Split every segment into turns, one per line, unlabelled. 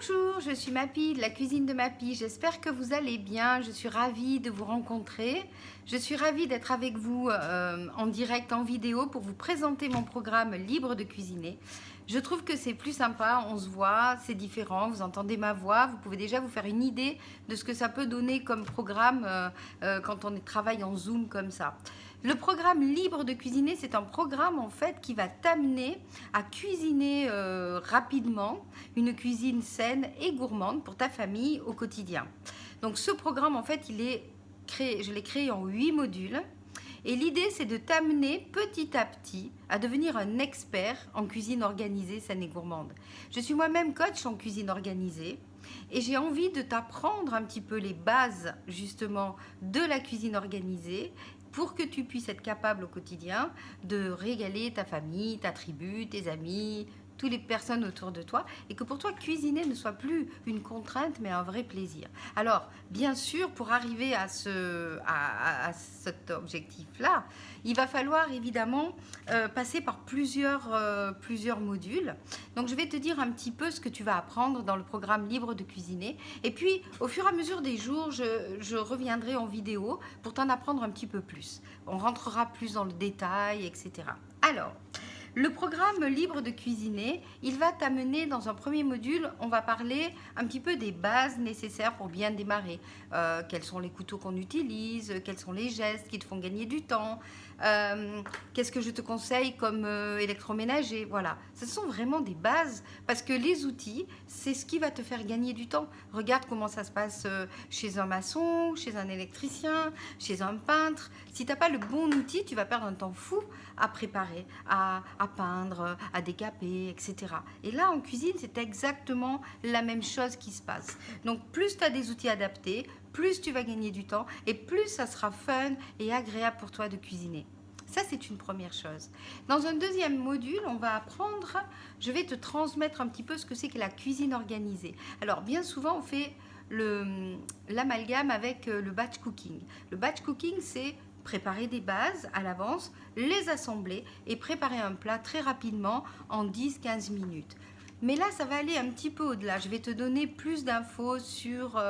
Bonjour, je suis Mappy de la cuisine de Mappy. J'espère que vous allez bien. Je suis ravie de vous rencontrer. Je suis ravie d'être avec vous en direct, en vidéo, pour vous présenter mon programme Libre de cuisiner. Je trouve que c'est plus sympa, on se voit, c'est différent, vous entendez ma voix, vous pouvez déjà vous faire une idée de ce que ça peut donner comme programme quand on travaille en Zoom comme ça. Le programme Libre de cuisiner, c'est un programme en fait qui va t'amener à cuisiner rapidement une cuisine saine et gourmande pour ta famille au quotidien. Donc ce programme en fait, je l'ai créé en 8 modules. Et l'idée, c'est de t'amener petit à petit à devenir un expert en cuisine organisée, saine et gourmande. Je suis moi-même coach en cuisine organisée et j'ai envie de t'apprendre un petit peu les bases justement de la cuisine organisée pour que tu puisses être capable au quotidien de régaler ta famille, ta tribu, tes amis, toutes les personnes autour de toi, et que pour toi cuisiner ne soit plus une contrainte mais un vrai plaisir. Alors bien sûr, pour arriver à cet objectif-là, il va falloir évidemment passer par plusieurs modules. Donc je vais te dire un petit peu ce que tu vas apprendre dans le programme Libre de cuisiner, et puis au fur et à mesure des jours, je reviendrai en vidéo pour t'en apprendre un petit peu plus. On rentrera plus dans le détail, etc. Alors, le programme Libre de cuisiner, il va t'amener dans un premier module, on va parler un petit peu des bases nécessaires pour bien démarrer. Quels sont les couteaux qu'on utilise, quels sont les gestes qui te font gagner du temps, qu'est-ce que je te conseille comme électroménager. Voilà, ce sont vraiment des bases parce que les outils, c'est ce qui va te faire gagner du temps. Regarde comment ça se passe chez un maçon, chez un électricien, chez un peintre. Si tu n'as pas le bon outil, tu vas perdre un temps fou à préparer, à peindre, à décaper, etc. Et là, en cuisine, c'est exactement la même chose qui se passe. Donc, plus tu as des outils adaptés, plus tu vas gagner du temps et plus ça sera fun et agréable pour toi de cuisiner. Ça, c'est une première chose. Dans un deuxième module, on va apprendre, je vais te transmettre un petit peu ce que c'est que la cuisine organisée. Alors, bien souvent, on fait l'amalgame avec le batch cooking. Le batch cooking, c'est préparer des bases à l'avance, les assembler et préparer un plat très rapidement en 10-15 minutes. Mais là, ça va aller un petit peu au-delà. Je vais te donner plus d'infos sur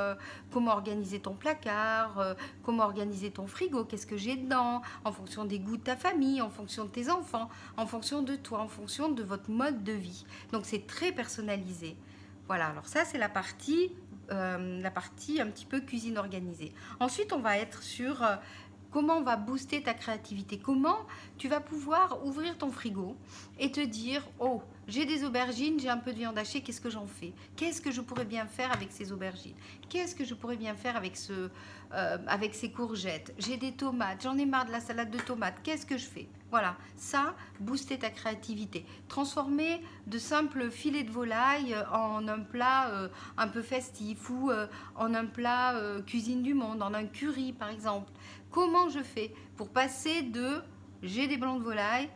comment organiser ton placard, comment organiser ton frigo, qu'est-ce que j'ai dedans, en fonction des goûts de ta famille, en fonction de tes enfants, en fonction de toi, en fonction de votre mode de vie. Donc, c'est très personnalisé. Voilà, alors ça, c'est la partie un petit peu cuisine organisée. Ensuite, on va être sur comment on va booster ta créativité, comment tu vas pouvoir ouvrir ton frigo et te dire « Oh, j'ai des aubergines, j'ai un peu de viande hachée, qu'est-ce que j'en fais? Qu'est-ce que je pourrais bien faire avec ces aubergines? Qu'est-ce que je pourrais bien faire avec ces courgettes? J'ai des tomates, j'en ai marre de la salade de tomates, qu'est-ce que je fais ?» Voilà, ça, booster ta créativité. Transformer de simples filets de volaille en un plat un peu festif ou en un plat cuisine du monde, en un curry par exemple. Comment je fais pour passer de j'ai des blancs de volaille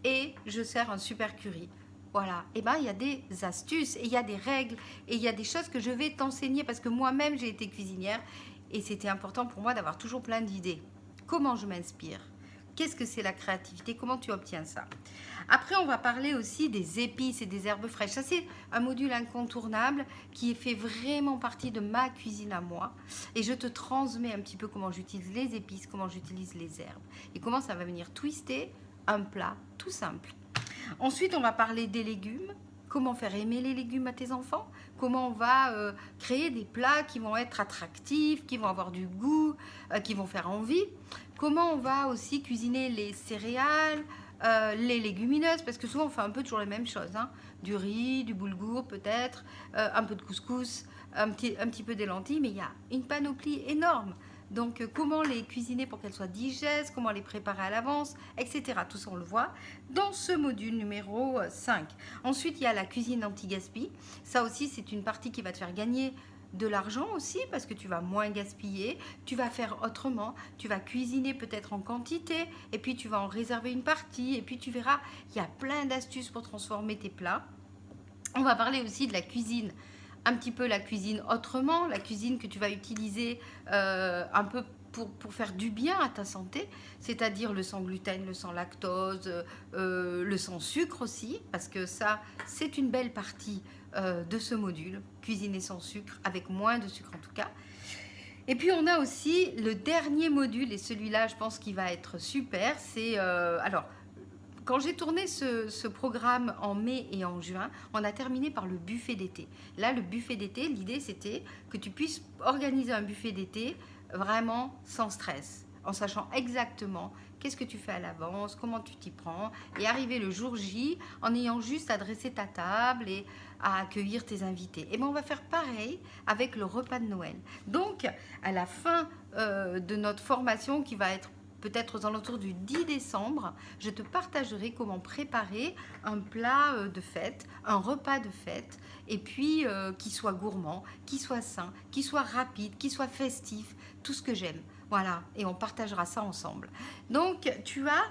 et je sers un super curry? Voilà, et ben il y a des astuces et il y a des règles et il y a des choses que je vais t'enseigner parce que moi-même j'ai été cuisinière et c'était important pour moi d'avoir toujours plein d'idées. Comment je m'inspire? Qu'est-ce que c'est la créativité? Comment tu obtiens ça? Après, on va parler aussi des épices et des herbes fraîches. Ça, c'est un module incontournable qui fait vraiment partie de ma cuisine à moi. Et je te transmets un petit peu comment j'utilise les épices, comment j'utilise les herbes et comment ça va venir twister un plat tout simple. Ensuite, on va parler des légumes. Comment faire aimer les légumes à tes enfants? Comment on va créer des plats qui vont être attractifs, qui vont avoir du goût, qui vont faire envie? Comment on va aussi cuisiner les céréales, les légumineuses? Parce que souvent on fait un peu toujours les mêmes choses. Hein. Du riz, du boulgour peut-être, un peu de couscous, un petit peu des lentilles, mais il y a une panoplie énorme. Donc, comment les cuisiner pour qu'elles soient digestes, comment les préparer à l'avance, etc. Tout ça, on le voit dans ce module numéro 5. Ensuite, il y a la cuisine anti-gaspi. Ça aussi, c'est une partie qui va te faire gagner de l'argent aussi parce que tu vas moins gaspiller, tu vas faire autrement, tu vas cuisiner peut-être en quantité et puis tu vas en réserver une partie et puis tu verras, il y a plein d'astuces pour transformer tes plats. On va parler aussi de la cuisine, un petit peu la cuisine autrement, la cuisine que tu vas utiliser un peu pour faire du bien à ta santé, c'est-à-dire le sans gluten, le sans lactose, le sans sucre aussi, parce que ça, c'est une belle partie de ce module, cuisiner sans sucre, avec moins de sucre en tout cas. Et puis on a aussi le dernier module, et celui-là je pense qu'il va être super, c'est... alors, quand j'ai tourné ce programme en mai et en juin, on a terminé par le buffet d'été. Là, le buffet d'été, l'idée c'était que tu puisses organiser un buffet d'été vraiment sans stress, en sachant exactement qu'est-ce que tu fais à l'avance, comment tu t'y prends, et arriver le jour J en ayant juste à dresser ta table et à accueillir tes invités. Et bien on va faire pareil avec le repas de Noël. Donc, à la fin de notre formation qui va être peut-être aux alentours du 10 décembre, je te partagerai comment préparer un plat de fête, un repas de fête, et puis qui soit gourmand, qui soit sain, qui soit rapide, qui soit festif, tout ce que j'aime. Voilà, et on partagera ça ensemble. Donc, tu as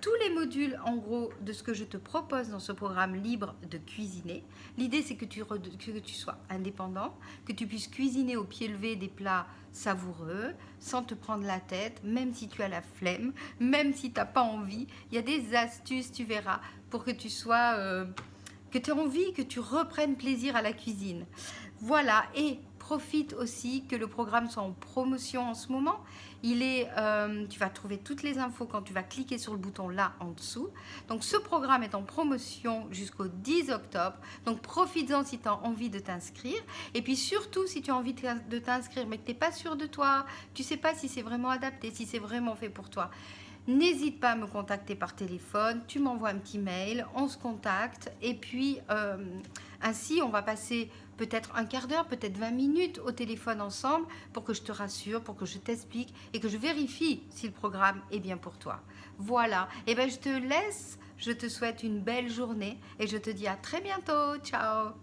tous les modules, en gros, de ce que je te propose dans ce programme libre de cuisiner. L'idée, c'est que tu sois indépendant, que tu puisses cuisiner au pied levé des plats savoureux, sans te prendre la tête, même si tu as la flemme, même si tu n'as pas envie. Il y a des astuces, tu verras, pour que tu sois... que tu aies envie, que tu reprennes plaisir à la cuisine. Voilà, et profite aussi que le programme soit en promotion en ce moment. Tu vas trouver toutes les infos quand tu vas cliquer sur le bouton là en dessous. Donc ce programme est en promotion jusqu'au 10 octobre. Donc profites-en si tu as envie de t'inscrire. Et puis surtout si tu as envie de t'inscrire mais que tu n'es pas sûr de toi, tu ne sais pas si c'est vraiment adapté, si c'est vraiment fait pour toi. N'hésite pas à me contacter par téléphone, tu m'envoies un petit mail, on se contacte et puis ainsi on va passer peut-être un quart d'heure, peut-être 20 minutes au téléphone ensemble pour que je te rassure, pour que je t'explique et que je vérifie si le programme est bien pour toi. Voilà, et bien je te laisse, je te souhaite une belle journée et je te dis à très bientôt, ciao.